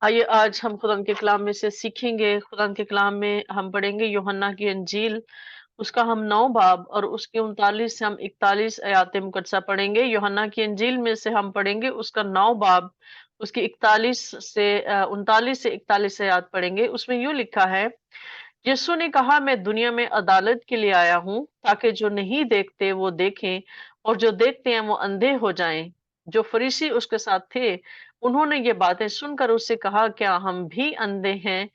आइए आज हम खुदा के कलाम में से सीखेंगे। खुदा के कलाम में हम पढ़ेंगे यूहन्ना की अंजील, उसका हम 9 बाब और उसके 39 से हम 41 आयात मुकद्दसा पढ़ेंगे। यूहन्ना की अंजील में से हम पढ़ेंगे उसका 9 बाब, उसकी 41 से 39 से 41 आयात पढ़ेंगे। उसमें यूं लिखा है, यीशु ने कहा, मैं दुनिया में अदालत के लिए आया हूँ ताकि जो नहीं देखते वो देखें और जो देखते हैं वो अंधे हो जाएं। जो फरीसी उसके साथ थे उन्होंने ये बातें सुनकर उससे कहा, क्या हम भी अंधे हैं?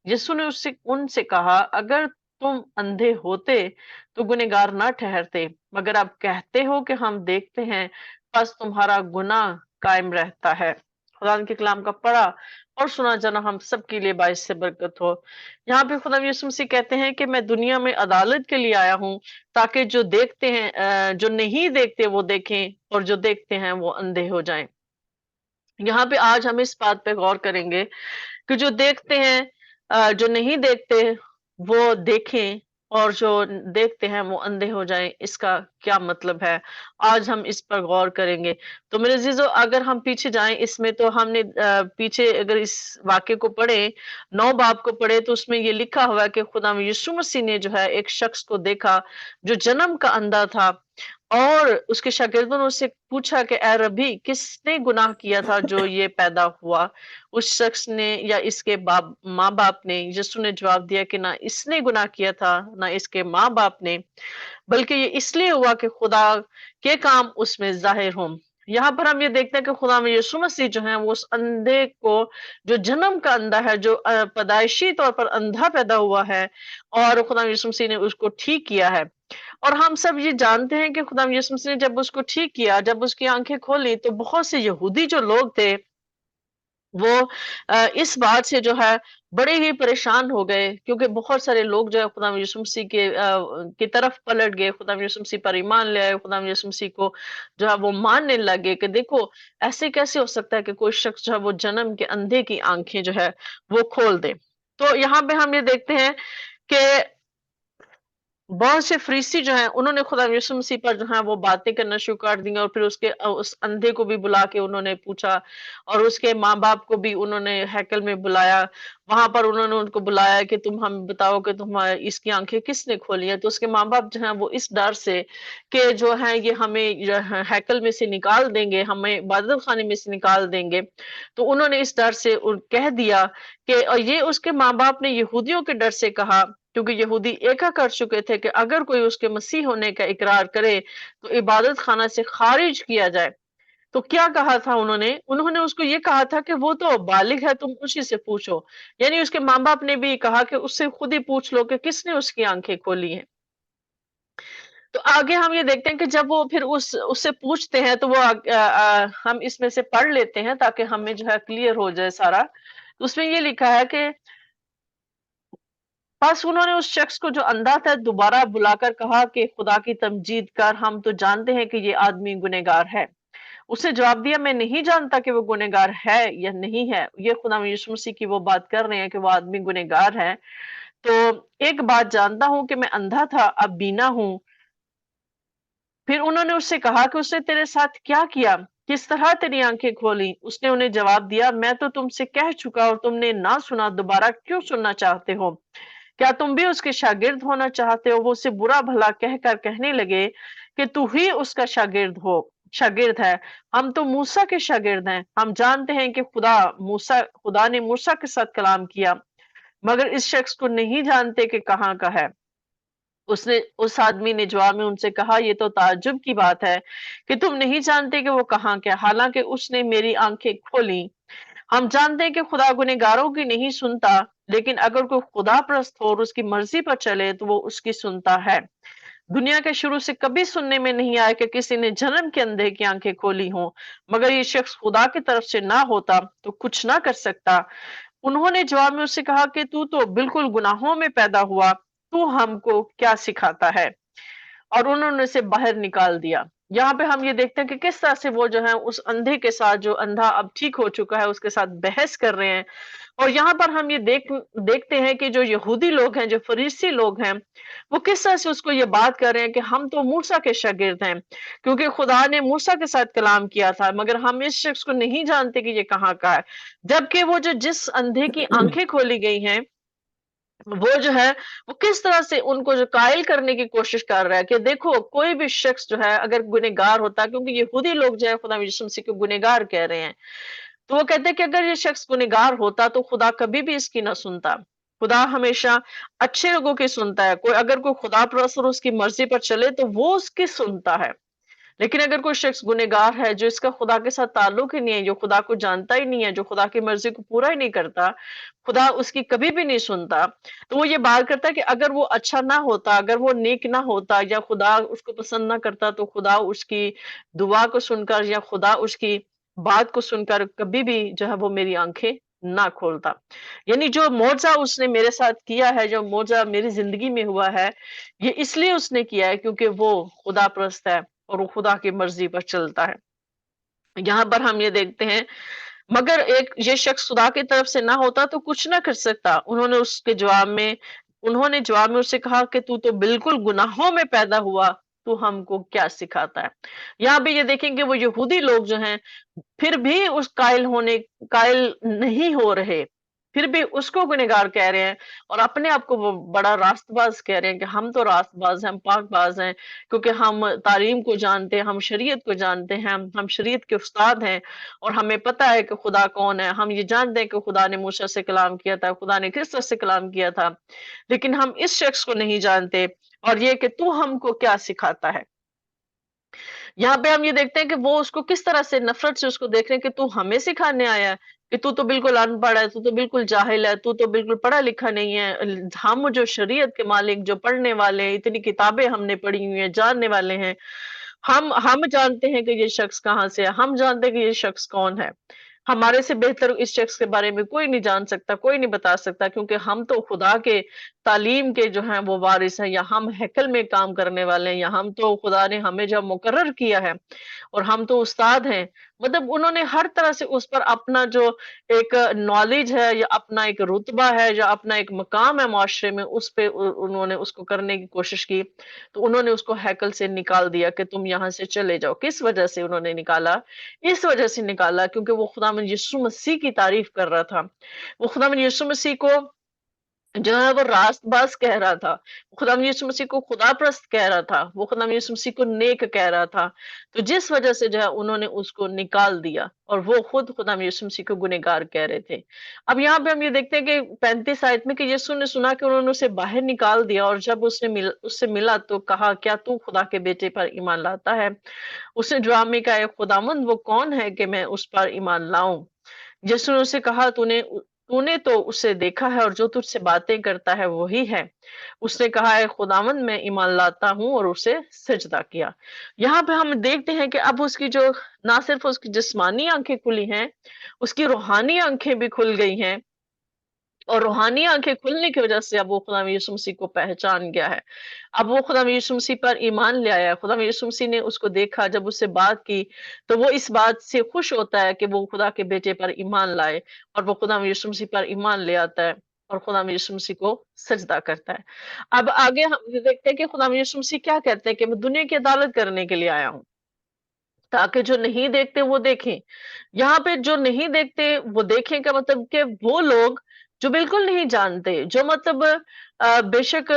यीशु ने उससे उनसे कहा, अगर तुम अंधे होते तो गुनहगार ना ठहरते, मगर अब कहते हो कि हम देखते हैं, बस तुम्हारा गुनाह कायम रहता है। खुदा के कलाम का पढ़ा और सुना जाना हम सबके लिए बाइस से बरकत हो। यहाँ पे खुदा यीशु मसीह कहते हैं कि मैं दुनिया में अदालत के लिए आया हूँ ताकि जो देखते हैं जो नहीं देखते वो देखें और जो देखते हैं वो अंधे हो जाएं। यहाँ पे आज हम इस बात पे गौर करेंगे कि जो देखते हैं जो नहीं देखते वो देखें और जो देखते हैं वो अंधे हो जाएं, इसका क्या मतलब है? आज हम इस पर गौर करेंगे। तो मेरे अजीजों, अगर हम पीछे जाएं इसमें, तो हमने पीछे अगर इस वाक्य को पढ़े, 9 बाब को पढ़े, तो उसमें ये लिखा हुआ है कि खुदा यीशु मसीह ने जो है एक शख्स को देखा जो जन्म का अंधा था, और उसके शागिर्दों ने उससे पूछा कि ए रब्बी, किसने गुनाह किया था जो ये पैदा हुआ? उस शख्स ने या इसके बाप माँ बाप ने? यीशु ने जवाब दिया कि ना इसने गुनाह किया था ना इसके माँ बाप ने, बल्कि ये इसलिए हुआ कि खुदा के काम उसमें जाहिर हों। यहाँ पर हम ये देखते हैं कि खुदा में यीशु मसीह जो है वो उस अंधे को, जो जन्म का अंधा है, जो पैदाइशी तौर पर अंधा पैदा हुआ है, और खुदा यीशु मसीह ने उसको ठीक किया है। और हम सब ये जानते हैं कि खुदा यीशु मसीह ने जब उसको ठीक किया, जब उसकी आंखें खोली, तो बहुत से यहूदी जो लोग थे वो इस बात से जो है बड़े ही परेशान हो गए, क्योंकि बहुत सारे लोग जो है खुदा यीशु मसीह के की तरफ पलट गए, खुदा यीशु मसीह पर ईमान ले आए, खुदा यीशु मसीह को जो है वो मानने लगे कि देखो, ऐसे कैसे हो सकता है कि कोई शख्स जो है वो जन्म के अंधे की आंखें जो है वो खोल दे। तो यहाँ पे हम ये देखते हैं कि बहुत से फरीसी जो हैं उन्होंने खुदा यीशु मसीह पर जो है वो बातें करना शुरू कर दी, और फिर उसके उस अंधे को भी बुला के उन्होंने पूछा, और उसके माँ बाप को भी उन्होंने हैकल में बुलाया। वहां पर उन्होंने उनको बुलाया कि तुम हमें बताओ कि तुम इसकी आंखें किसने खोली है? तो उसके माँ बाप जो है वो इस डर से कि जो है ये हमें जो है हैकल में से निकाल देंगे, हमें इबादत खाने में से निकाल देंगे, तो उन्होंने इस डर से कह दिया कि, और ये उसके माँ बाप ने यहूदियों के डर से कहा, क्योंकि यहूदी एका कर चुके थे कि अगर कोई उसके मसीह होने का इकरार करे तो इबादत खाना से खारिज किया जाए। तो क्या कहा था उन्होंने? उन्होंने उसको ये कहा था कि वो तो बालिग है, तुम उसी से पूछो। यानी उसके माँ बाप ने भी कहा कि उससे खुद ही पूछ लो कि किसने उसकी आंखें खोली हैं। तो आगे हम ये देखते हैं कि जब वो फिर उस उससे पूछते हैं, तो वो हम इसमें से पढ़ लेते हैं ताकि हमें जो है क्लियर हो जाए सारा। तो उसमें ये लिखा है कि बस उन्होंने उस शख्स को जो अंधा था दोबारा बुलाकर कहा कि खुदा की तमजीद कर, हम तो जानते हैं कि ये आदमी गुनहगार है। उसने जवाब दिया, मैं नहीं जानता कि वो गुनहगार है या नहीं है। ये खुदा यीशु मसीह की वो बात कर रहे हैं कि वो आदमी गुनहगार है। तो एक बात जानता हूं कि मैं अंधा था, अब बीना हूं। फिर उन्होंने उससे कहा कि उसने तेरे साथ क्या किया, किस तरह तेरी आंखें खोली? उसने उन्हें जवाब दिया, मैं तो तुमसे कह चुका और तुमने ना सुना, दोबारा क्यों सुनना चाहते हो? क्या तुम भी उसके शागिर्द होना चाहते हो? वो उसे बुरा भला कहकर कहने लगे कि तू ही उसका शागिर्द है। हम तो मूसा के शागिर्द हैं। हम जानते हैं कि खुदा ने मूसा के साथ कलाम किया, मगर इस शख्स को नहीं जानते कि कहाँ का है। उसने उस आदमी ने जवाब में उनसे कहा, ये तो ताज्जुब की बात है कि तुम नहीं जानते कि वो कहाँ क्या, हालांकि उसने मेरी आंखें खोली। हम जानते हैं कि खुदा गुनहगारों की नहीं सुनता, लेकिन अगर कोई खुदा परस्त हो और उसकी मर्जी पर चले तो वो उसकी सुनता है। दुनिया के शुरू से कभी सुनने में नहीं आया कि किसी ने जन्म के अंधे की आंखें खोली हों, मगर ये शख्स खुदा की तरफ से ना होता तो कुछ ना कर सकता। उन्होंने जवाब में उससे कहा कि तू तो बिल्कुल गुनाहों में पैदा हुआ, तू हमको क्या सिखाता है? और उन्होंने उसे बाहर निकाल दिया। यहाँ पे हम ये देखते हैं कि किस तरह से वो जो है उस अंधे के साथ, जो अंधा अब ठीक हो चुका है, उसके साथ बहस कर रहे हैं। और यहाँ पर हम ये देखते हैं कि जो यहूदी लोग हैं, जो फरीसी लोग हैं, वो किस तरह से उसको ये बात कर रहे हैं कि हम तो मूसा के शागिर्द हैं, क्योंकि खुदा ने मूसा के साथ कलाम किया था, मगर हम इस शख्स को नहीं जानते कि ये कहाँ का है। जबकि वो जो जिस अंधे की आंखें खोली गई हैं, वो जो है वो किस तरह से उनको जो कायल करने की कोशिश कर रहा है कि देखो, कोई भी शख्स जो है अगर गुनहगार होता, क्योंकि यहूदी लोग जो है खुदा यीशु मसीह को गुनहगार कह रहे हैं, तो वो कहते हैं कि अगर ये शख्स गुनहगार होता तो खुदा कभी भी इसकी ना सुनता। खुदा हमेशा अच्छे लोगों की सुनता है। कोई अगर कोई खुदा परस्त और उसकी मर्जी पर चले तो वो उसकी सुनता है। लेकिन अगर कोई शख्स गुनहगार है, जो इसका खुदा के साथ ताल्लुक ही नहीं है, जो खुदा को जानता ही नहीं है, जो खुदा की मर्जी को पूरा ही नहीं करता, खुदा उसकी कभी भी नहीं सुनता। तो वो ये बात करता है कि अगर वो अच्छा ना होता, अगर वो नेक ना होता, या खुदा उसको पसंद ना करता, तो खुदा उसकी दुआ को सुनकर या खुदा उसकी बात को सुनकर कभी भी जो है वो मेरी आंखें ना खोलता। यानी जो मौजज़ा उसने मेरे साथ किया है, जो मौजज़ा मेरी जिंदगी में हुआ है, ये इसलिए उसने किया है क्योंकि वो खुदा परस्त है और वो खुदा की मर्जी पर चलता है। यहाँ पर हम ये देखते हैं, मगर एक ये शख्स खुदा की तरफ से ना होता तो कुछ ना कर सकता। उन्होंने जवाब में उससे कहा कि तू तो बिल्कुल गुनाहों में पैदा हुआ, तू हमको क्या सिखाता है। यहाँ पे ये देखेंगे वो यहूदी लोग जो हैं, फिर भी उस कायल नहीं हो रहे, फिर भी उसको गुनहगार कह रहे हैं, और अपने आप को वो बड़ा रास्तबाज कह रहे हैं कि हम तो रास्तबाज हैं, हम पाकबाज हैं, क्योंकि हम तालीम को जानते हैं, हम शरीयत को जानते हैं, हम शरीयत के उस्ताद हैं, और हमें पता है कि खुदा कौन है। हम ये जानते हैं कि खुदा ने मूसा से कलाम किया था, खुदा ने किस तरह से कलाम किया था, लेकिन हम इस शख्स को नहीं जानते। और ये कि तू हमको क्या सिखाता है। यहाँ पे हम ये देखते हैं कि वो उसको किस तरह से नफरत से उसको देख रहे हैं कि तू हमें सिखाने आया है, कि तू तो बिल्कुल अनपढ़ है, तू तो बिल्कुल जाहिल है, तू तो बिल्कुल पढ़ा लिखा नहीं है। हम जो शरीयत के मालिक, जो पढ़ने वाले हैं, इतनी किताबें हमने पढ़ी हुई हैं, जानने वाले हैं, हम जानते हैं कि ये शख्स कहाँ से है, हम जानते हैं कि ये शख्स कौन है। हमारे से बेहतर इस शख्स के बारे में कोई नहीं जान सकता, कोई नहीं बता सकता, क्योंकि हम तो खुदा के तालीम के जो हैं वो वारिस हैं, या हम हैकल में काम करने वाले हैं, या हम तो खुदा ने हमें जब मुकर्रर किया है और हम तो उस्ताद हैं। मतलब उन्होंने हर तरह से उस पर अपना जो एक नॉलेज है, या अपना एक रुतबा है, या अपना एक मकाम है माशरे में, उस पे उन्होंने उसको करने की कोशिश की। तो उन्होंने उसको हैकल से निकाल दिया कि तुम यहाँ से चले जाओ। किस वजह से उन्होंने निकाला? इस वजह से निकाला क्योंकि वो खुदावंद यीशु मसीह की तारीफ कर रहा था। वो खुदावंद यीशु मसीह को जो है वो रास्तबाज़ कह रहा था। खुदावंद यीशु मसीह को खुदाप्रस्त कह रहा था। वो खुदावंद यीशु मसीह को नेक कह रहा था। तो जिस वजह से जो है उन्होंने उसको निकाल दिया, और वो खुद खुदावंद यीशु मसीह को गुनहगार कह रहे थे। अब यहाँ पे हम ये देखते हैं कि 35 आयत में कि यीशु ने सुना कि उन्होंने उसे बाहर निकाल दिया, और जब उससे मिला तो कहा, क्या तू खुदा के बेटे पर ईमान लाता है? उसने जवाब में कहा, "ए खुदावंद, वो कौन है कि मैं उस पर ईमान लाऊं?" यीशु ने उससे कहा, तूने तो उसे देखा है, और जो तुझसे बातें करता है वही है। उसने कहा, है खुदावंद, मैं ईमान लाता हूँ, और उसे सजदा किया। यहाँ पे हम देखते हैं कि अब उसकी जो, ना सिर्फ उसकी जिस्मानी आंखें खुली हैं, उसकी रूहानी आंखें भी खुल गई हैं, और रूहानी आंखें खुलने की वजह से अब वो खुदा यीशु मसीह को पहचान गया है। अब वो खुदा यीशु मसीह पर ईमान ले आया है। खुदा यीशु मसीह ने उसको देखा, जब उससे बात की, तो वो इस बात से खुश होता है कि वो खुदा के बेटे पर ईमान लाए, और वो खुदा यीशु मसीह पर ईमान ले आता है, और खुदा यीशु मसीह को सजदा करता है। अब आगे हम ये देखते हैं कि खुदा यीशु मसीह क्या कहते हैं कि मैं दुनिया की अदालत करने के लिए आया हूँ, ताकि जो नहीं देखते वो देखें। यहाँ पे जो नहीं देखते वो देखें का मतलब कि वो लोग जो बिल्कुल नहीं जानते, जो मतलब बेशक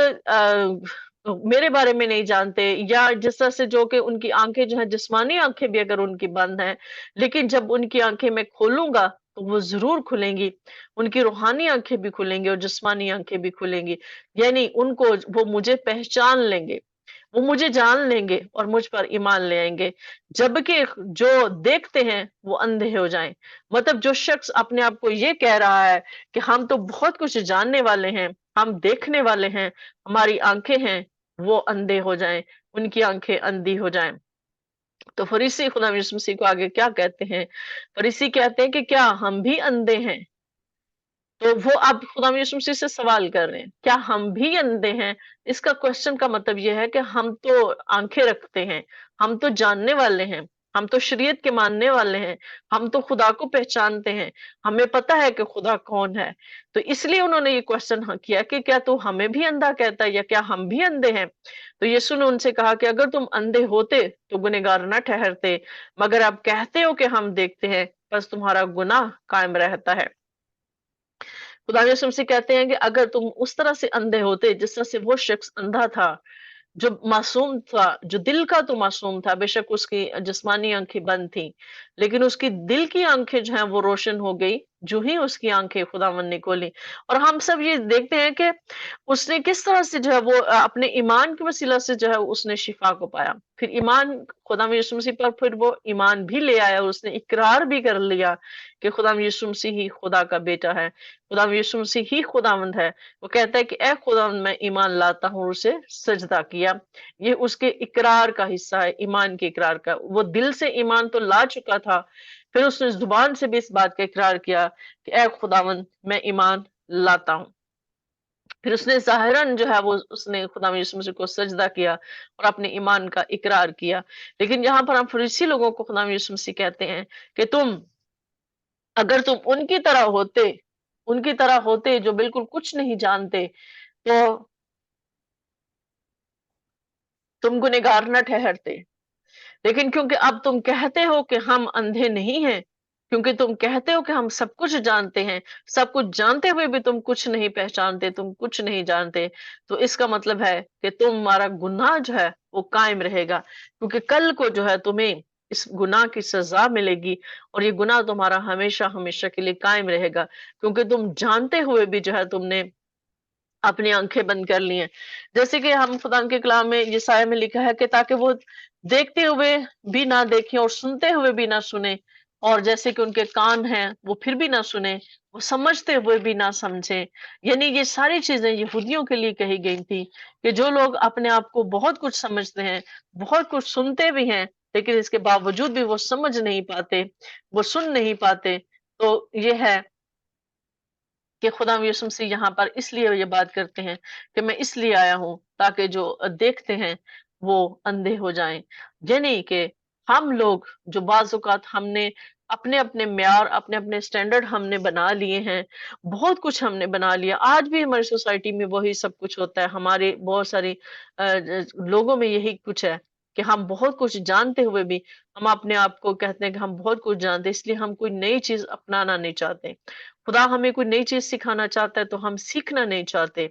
मेरे बारे में नहीं जानते, या जिस तरह से जो कि उनकी आंखें जो है, जिस्मानी आंखें भी अगर उनकी बंद हैं, लेकिन जब उनकी आंखें मैं खोलूंगा तो वो जरूर खुलेंगी। उनकी रूहानी आंखें भी खुलेंगी और जिस्मानी आंखें भी खुलेंगी। यानी उनको, वो मुझे पहचान लेंगे, वो मुझे जान लेंगे, और मुझ पर ईमान ले आएंगे। जबकि जो देखते हैं वो अंधे हो जाएं। मतलब जो शख्स अपने आप को ये कह रहा है कि हम तो बहुत कुछ जानने वाले हैं, हम देखने वाले हैं, हमारी आंखें हैं, वो अंधे हो जाएं, उनकी आंखें अंधी हो जाएं। तो फरीसी खुदा यीशु मसीह को आगे क्या कहते हैं? फरीसी कहते हैं कि क्या हम भी अंधे हैं? تو وہ اب خدا یسوع مسیح سے سوال کر رہے ہیں، کیا ہم بھی اندھے ہیں؟ اس کا کوشچن کا مطلب یہ ہے کہ ہم تو آنکھیں رکھتے ہیں، ہم تو جاننے والے ہیں، ہم تو شریعت کے ماننے والے ہیں، ہم تو خدا کو پہچانتے ہیں، ہمیں پتا ہے کہ خدا کون ہے۔ تو اس لیے انہوں نے یہ کوشچن کیا کہ کیا تو ہمیں بھی اندھا کہتا ہے یا کیا ہم بھی اندھے ہیں؟ تو یسوع نے ان سے کہا کہ اگر تم اندھے ہوتے تو گنہگار نہ ٹھہرتے، مگر اب کہتے ہو کہ ہم دیکھتے ہیں، بس تمہارا گناہ قائم رہتا ہے۔ خدا یسوع سے کہتے ہیں کہ اگر تم اس طرح سے اندھے ہوتے جس طرح سے وہ شخص اندھا تھا، جو معصوم تھا، جو دل کا تو معصوم تھا، بے شک اس کی جسمانی آنکھیں بند تھیں، لیکن اس کی دل کی آنکھیں جو ہیں وہ روشن ہو گئی جو ہی اس کی آنکھیں خداوند نے کھولی۔ اور ہم سب یہ دیکھتے ہیں کہ اس نے کس طرح سے جو ہے وہ اپنے ایمان کے وسیلہ سے جو ہے اس نے شفا کو پایا۔ پھر ایمان خدا یسوع مسیح پر پھر وہ ایمان بھی لے آیا، اس نے اقرار بھی کر لیا کہ خدا یسوع مسیح ہی خدا کا بیٹا ہے، خدا یسوع مسیح ہی خداوند ہے۔ وہ کہتا ہے کہ اے خداوند میں ایمان لاتا ہوں، اور اسے سجدہ کیا۔ یہ اس کے اقرار کا حصہ ہے، ایمان کے اقرار کا۔ وہ دل سے ایمان تو لا چکا تھا، پھر اس نے زبان سے بھی اس بات کا اقرار کیا کہ اے خداوند میں ایمان لاتا ہوں۔ پھر اس نے ظاہراً جو ہے وہ اس نے خدا یسوع مسیح کو سجدہ کیا اور اپنے ایمان کا اقرار کیا۔ لیکن یہاں پر ہم فریسی لوگوں کو خدا یسوع مسیح کہتے ہیں کہ اگر تم ان کی طرح ہوتے، ان کی طرح ہوتے جو بالکل کچھ نہیں جانتے، تو تم گنہگار نہ ٹھہرتے۔ لیکن کیونکہ اب تم کہتے ہو کہ ہم اندھے نہیں ہیں، کیونکہ تم کہتے ہو کہ ہم سب کچھ جانتے ہیں، سب کچھ جانتے ہوئے بھی تم کچھ نہیں پہچانتے، تم کچھ نہیں جانتے، تو اس کا مطلب ہے کہ تمہارا گناہ جو ہے وہ قائم رہے گا، کیونکہ کل کو جو ہے تمہیں اس گناہ کی سزا ملے گی، اور یہ گناہ تمہارا ہمیشہ ہمیشہ کے لیے قائم رہے گا، کیونکہ تم جانتے ہوئے بھی جو ہے تم نے اپنی آنکھیں بند کر لی ہیں۔ جیسے کہ ہم خدا کے کلام میں یسایہ میں لکھا ہے کہ تاکہ وہ دیکھتے ہوئے بھی نہ دیکھیں اور سنتے ہوئے بھی نہ سنیں، اور جیسے کہ ان کے کان ہیں وہ پھر بھی نہ سنیں، وہ سمجھتے ہوئے بھی نہ سمجھیں۔ یعنی یہ ساری چیزیں یہودیوں کے لیے کہی گئی تھی کہ جو لوگ اپنے آپ کو بہت کچھ سمجھتے ہیں، بہت کچھ سنتے بھی ہیں، لیکن اس کے باوجود بھی وہ سمجھ نہیں پاتے، وہ سن نہیں پاتے، تو یہ ہے کہ خدا یسوع مسیح یہاں پر اس لیے یہ بات کرتے ہیں کہ میں اس لیے آیا ہوں تاکہ جو دیکھتے ہیں وہ اندھے ہو جائیں۔ یعنی کہ ہم لوگ جو بعض اوقات ہم نے اپنے اپنے معیار، اپنے اپنے سٹینڈرڈ ہم نے بنا لیے ہیں، بہت کچھ ہم نے بنا لیا۔ آج بھی ہماری سوسائٹی میں وہی سب کچھ ہوتا ہے، ہمارے بہت ساری لوگوں میں یہی کچھ ہے کہ ہم بہت کچھ جانتے ہوئے بھی ہم اپنے آپ کو کہتے ہیں کہ ہم بہت کچھ جانتے ہیں، اس لیے ہم کوئی نئی چیز اپنانا نہیں چاہتے۔ خدا ہمیں کوئی نئی چیز سکھانا چاہتا ہے تو ہم سیکھنا نہیں چاہتے،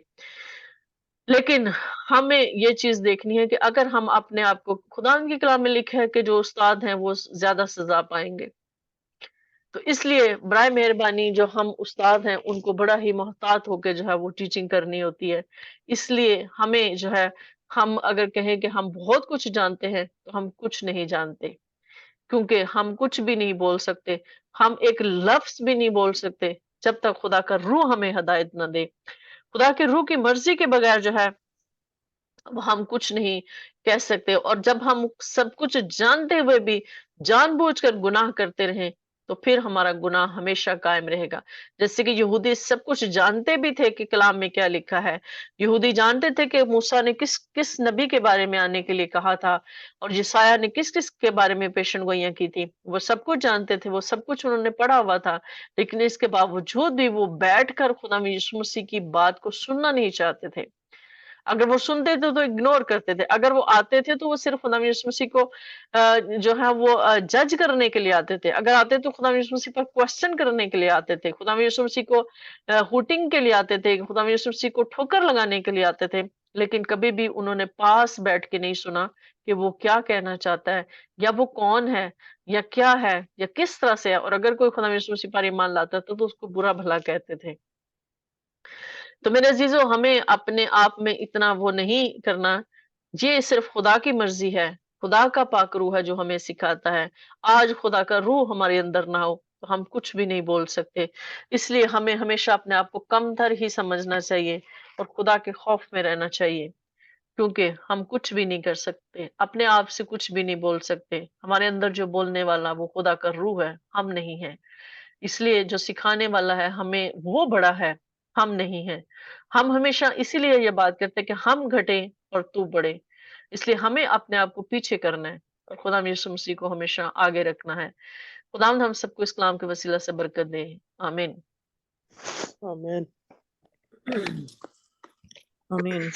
لیکن ہمیں یہ چیز دیکھنی ہے کہ اگر ہم اپنے آپ کو، خدا کی کلام میں لکھا ہے کہ جو استاد ہیں وہ زیادہ سزا پائیں گے، تو اس لیے برائے مہربانی جو ہم استاد ہیں ان کو بڑا ہی محتاط ہو کے جو ہے وہ ٹیچنگ کرنی ہوتی ہے۔ اس لیے ہمیں جو ہے، ہم اگر کہیں کہ ہم بہت کچھ جانتے ہیں تو ہم کچھ نہیں جانتے، کیونکہ ہم کچھ بھی نہیں بول سکتے، ہم ایک لفظ بھی نہیں بول سکتے جب تک خدا کا روح ہمیں ہدایت نہ دے۔ خدا کے روح کی مرضی کے بغیر جو ہے وہ ہم کچھ نہیں کہہ سکتے، اور جب ہم سب کچھ جانتے ہوئے بھی جان بوجھ کر گناہ کرتے رہیں تو پھر ہمارا گناہ ہمیشہ قائم رہے گا۔ جیسے کہ یہودی سب کچھ جانتے بھی تھے کہ کلام میں کیا لکھا ہے، یہودی جانتے تھے کہ موسیٰ نے کس کس نبی کے بارے میں آنے کے لیے کہا تھا، اور یسایہ نے کس کس کے بارے میں پیشن گوئیاں کی تھی، وہ سب کچھ جانتے تھے، وہ سب کچھ انہوں نے پڑھا ہوا تھا، لیکن اس کے باوجود بھی وہ بیٹھ کر خدا یسوع مسیح کی بات کو سننا نہیں چاہتے تھے۔ اگر وہ سنتے تھے تو اگنور کرتے تھے، اگر وہ آتے تھے تو وہ صرف خدا یسوع مسیح کو جو ہے وہ جج کرنے کے لیے آتے تھے، اگر آتے تو خدا یسوع مسیح پر کوسچن کرنے کے لیے آتے تھے، خدا یسوع مسیح کو ہوٹنگ کے لیے آتے تھے، خدا یسوع مسیح کو ٹھوکر لگانے کے لیے آتے تھے، لیکن کبھی بھی انہوں نے پاس بیٹھ کے نہیں سنا کہ وہ کیا کہنا چاہتا ہے، یا وہ کون ہے، یا کیا ہے، یا کس طرح سے ہے۔ اور اگر کوئی خدا یسوع مسیح پر ایمان لاتا تھا تو اس کو برا بھلا کہتے تھے۔ تو میرے عزیزو، ہمیں اپنے آپ میں اتنا وہ نہیں کرنا، یہ صرف خدا کی مرضی ہے، خدا کا پاک روح ہے جو ہمیں سکھاتا ہے۔ آج خدا کا روح ہمارے اندر نہ ہو تو ہم کچھ بھی نہیں بول سکتے، اس لیے ہمیں ہمیشہ اپنے آپ کو کم تر ہی سمجھنا چاہیے اور خدا کے خوف میں رہنا چاہیے، کیونکہ ہم کچھ بھی نہیں کر سکتے، اپنے آپ سے کچھ بھی نہیں بول سکتے۔ ہمارے اندر جو بولنے والا وہ خدا کا روح ہے، ہم نہیں ہیں۔ اس لیے جو سکھانے والا ہے ہمیں وہ بڑا ہے، ہم نہیں ہیں۔ ہم ہمیشہ اسی لیے یہ بات کرتے ہیں کہ ہم گھٹیں اور تو بڑھے، اس لیے ہمیں اپنے آپ کو پیچھے کرنا ہے اور خدا یسوع مسیح کو ہمیشہ آگے رکھنا ہے۔ خداوند ہم سب کو اس کلام کے وسیلہ سے برکت دے، آمین آمین۔ آمین۔